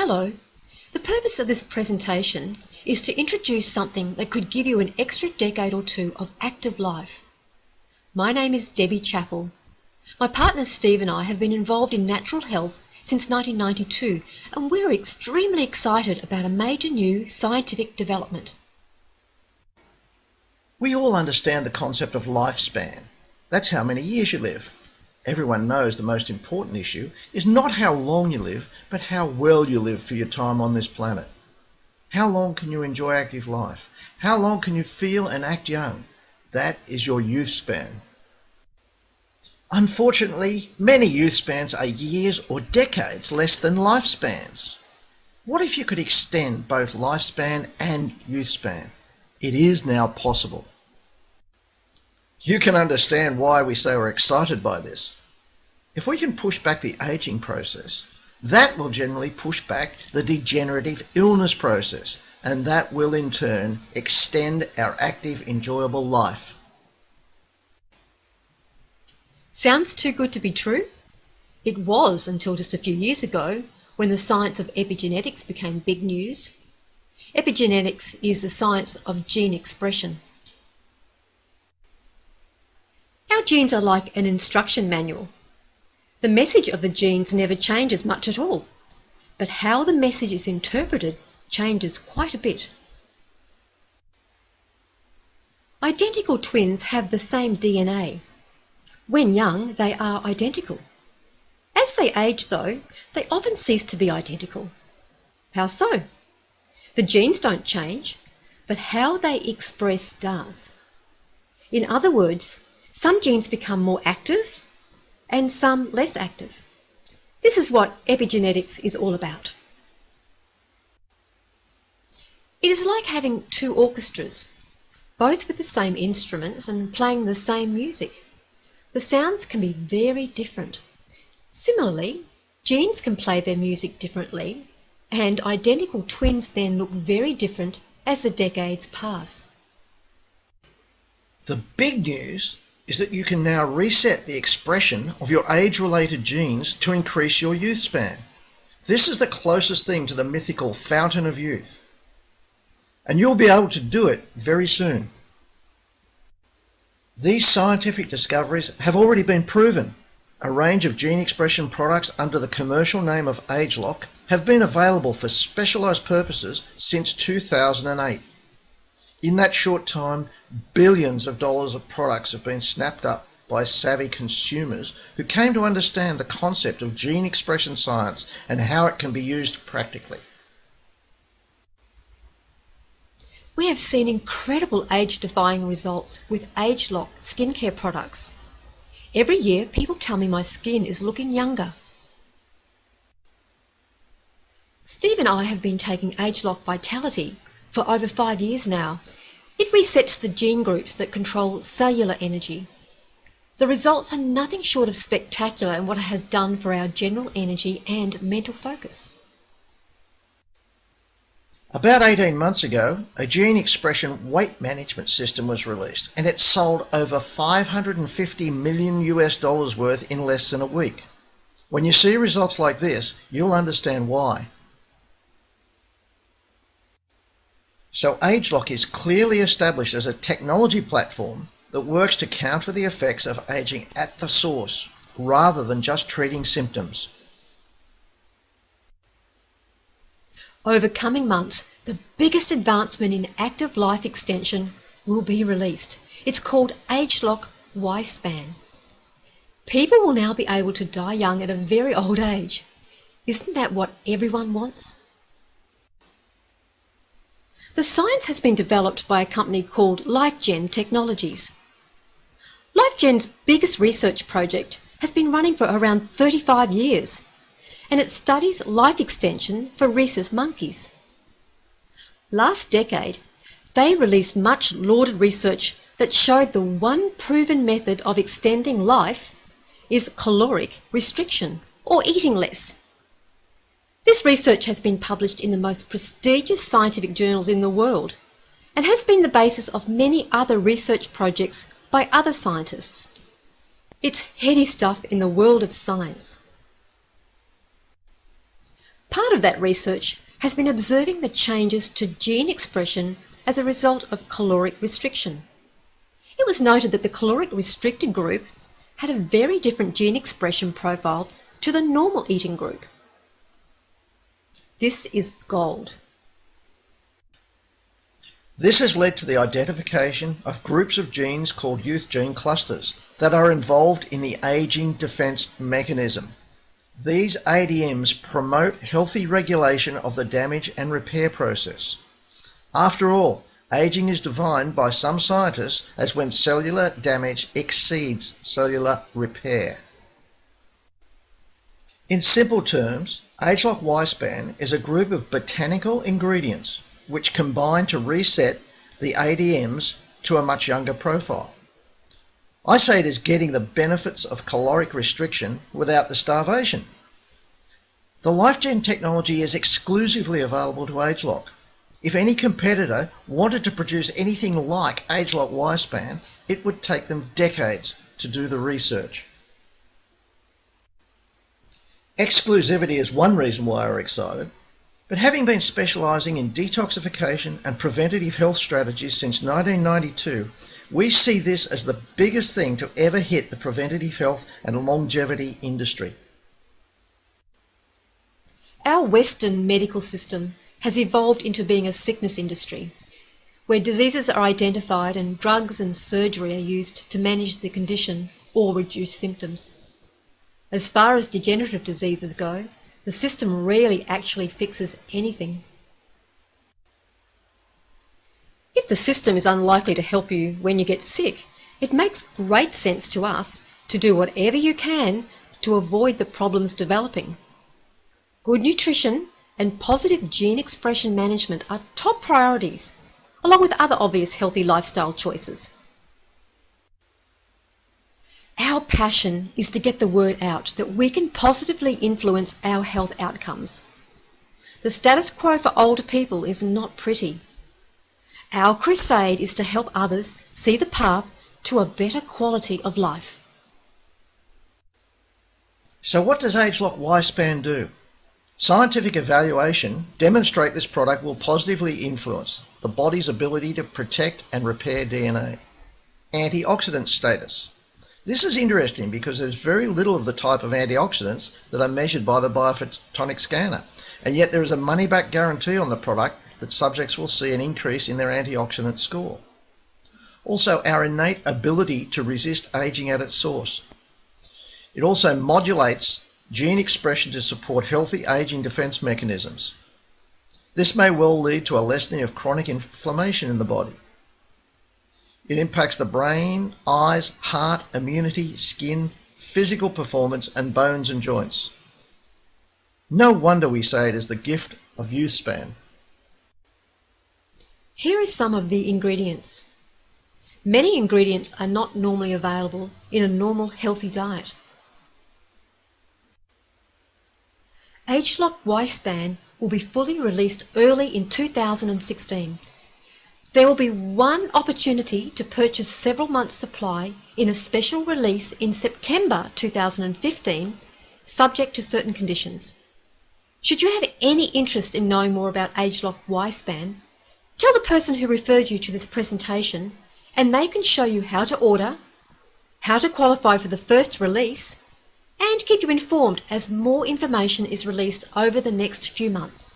Hello. The purpose of this presentation is to introduce something that could give you an extra decade or two of active life. My name is Debbie Chappell. My partner Steve and I have been involved in natural health since 1992, and we're extremely excited about a major new scientific development. We all understand the concept of lifespan. That's how many years you live. Everyone knows the most important issue is not how long you live, but how well you live for your time on this planet. How long can you enjoy active life? How long can you feel and act young? That is your youth span. Unfortunately, many youth spans are years or decades less than lifespans. What if you could extend both lifespan and youth span? It is now possible. You can understand why we say we're excited by this. If we can push back the aging process, that will generally push back the degenerative illness process, and that will in turn extend our active, enjoyable life. Sounds too good to be true? It was until just a few years ago when the science of epigenetics became big news. Epigenetics is the science of gene expression. Our genes are like an instruction manual. The message of the genes never changes much at all, but how the message is interpreted changes quite a bit. Identical twins have the same DNA. When young, they are identical. As they age, though, they often cease to be identical. How so? The genes don't change, but how they express does. In other words, some genes become more active and some less active. This is what epigenetics is all about. It is like having two orchestras, both with the same instruments and playing the same music. The sounds can be very different. Similarly, genes can play their music differently, and identical twins then look very different as the decades pass. The big news is that you can now reset the expression of your age-related genes to increase your youth span. This is the closest thing to the mythical fountain of youth. And you'll be able to do it very soon. These scientific discoveries have already been proven. A range of gene expression products under the commercial name of AgeLOC have been available for specialised purposes since 2008. In that short time, billions of dollars of products have been snapped up by savvy consumers who came to understand the concept of gene expression science and how it can be used practically. We have seen incredible age-defying results with AgeLOC skincare products. Every year, people tell me my skin is looking younger. Steve and I have been taking AgeLOC Vitality for over 5 years now. It resets the gene groups that control cellular energy. The results are nothing short of spectacular in what it has done for our general energy and mental focus. About 18 months ago, a gene expression weight management system was released, and it sold over $550 million worth in less than a week. When you see results like this, you'll understand why. So AgeLOC is clearly established as a technology platform that works to counter the effects of aging at the source, rather than just treating symptoms. Over coming months, the biggest advancement in active life extension will be released. It's called AgeLOC Y Span. People will now be able to die young at a very old age. Isn't that what everyone wants? The science has been developed by a company called LifeGen Technologies. LifeGen's biggest research project has been running for around 35 years, and it studies life extension for rhesus monkeys. Last decade, they released much lauded research that showed the one proven method of extending life is caloric restriction, or eating less. This research has been published in the most prestigious scientific journals in the world and has been the basis of many other research projects by other scientists. It's heady stuff in the world of science. Part of that research has been observing the changes to gene expression as a result of caloric restriction. It was noted that the caloric restricted group had a very different gene expression profile to the normal eating group. This is gold. This has led to the identification of groups of genes called youth gene clusters that are involved in the aging defense mechanism. These ADMs promote healthy regulation of the damage and repair process. After all, aging is defined by some scientists as when cellular damage exceeds cellular repair. In simple terms, AgeLOC Y Span is a group of botanical ingredients which combine to reset the ADMs to a much younger profile. I say it is getting the benefits of caloric restriction without the starvation. The LifeGen technology is exclusively available to AgeLOC. If any competitor wanted to produce anything like AgeLOC Y Span, it would take them decades to do the research. Exclusivity is one reason why we're excited, but having been specialising in detoxification and preventative health strategies since 1992, we see this as the biggest thing to ever hit the preventative health and longevity industry. Our Western medical system has evolved into being a sickness industry, where diseases are identified and drugs and surgery are used to manage the condition or reduce symptoms. As far as degenerative diseases go, the system rarely actually fixes anything. If the system is unlikely to help you when you get sick, it makes great sense to us to do whatever you can to avoid the problems developing. Good nutrition and positive gene expression management are top priorities, along with other obvious healthy lifestyle choices. Our passion is to get the word out that we can positively influence our health outcomes. The status quo for older people is not pretty. Our crusade is to help others see the path to a better quality of life. So what does AgeLOC Y Span do? Scientific evaluation demonstrate this product will positively influence the body's ability to protect and repair DNA. Antioxidant status. This is interesting because there's very little of the type of antioxidants that are measured by the biophotonic scanner, and yet there is a money-back guarantee on the product that subjects will see an increase in their antioxidant score. Also, our innate ability to resist aging at its source. It also modulates gene expression to support healthy aging defense mechanisms. This may well lead to a lessening of chronic inflammation in the body. It impacts the brain, eyes, heart, immunity, skin, physical performance, and bones and joints. No wonder we say it is the gift of youth span. Here are some of the ingredients. Many ingredients are not normally available in a normal healthy diet. AgeLOC Y Span will be fully released early in 2016. There will be one opportunity to purchase several months' supply in a special release in September 2015, subject to certain conditions. Should you have any interest in knowing more about AgeLOC Y Span, tell the person who referred you to this presentation and they can show you how to order, how to qualify for the first release, and keep you informed as more information is released over the next few months.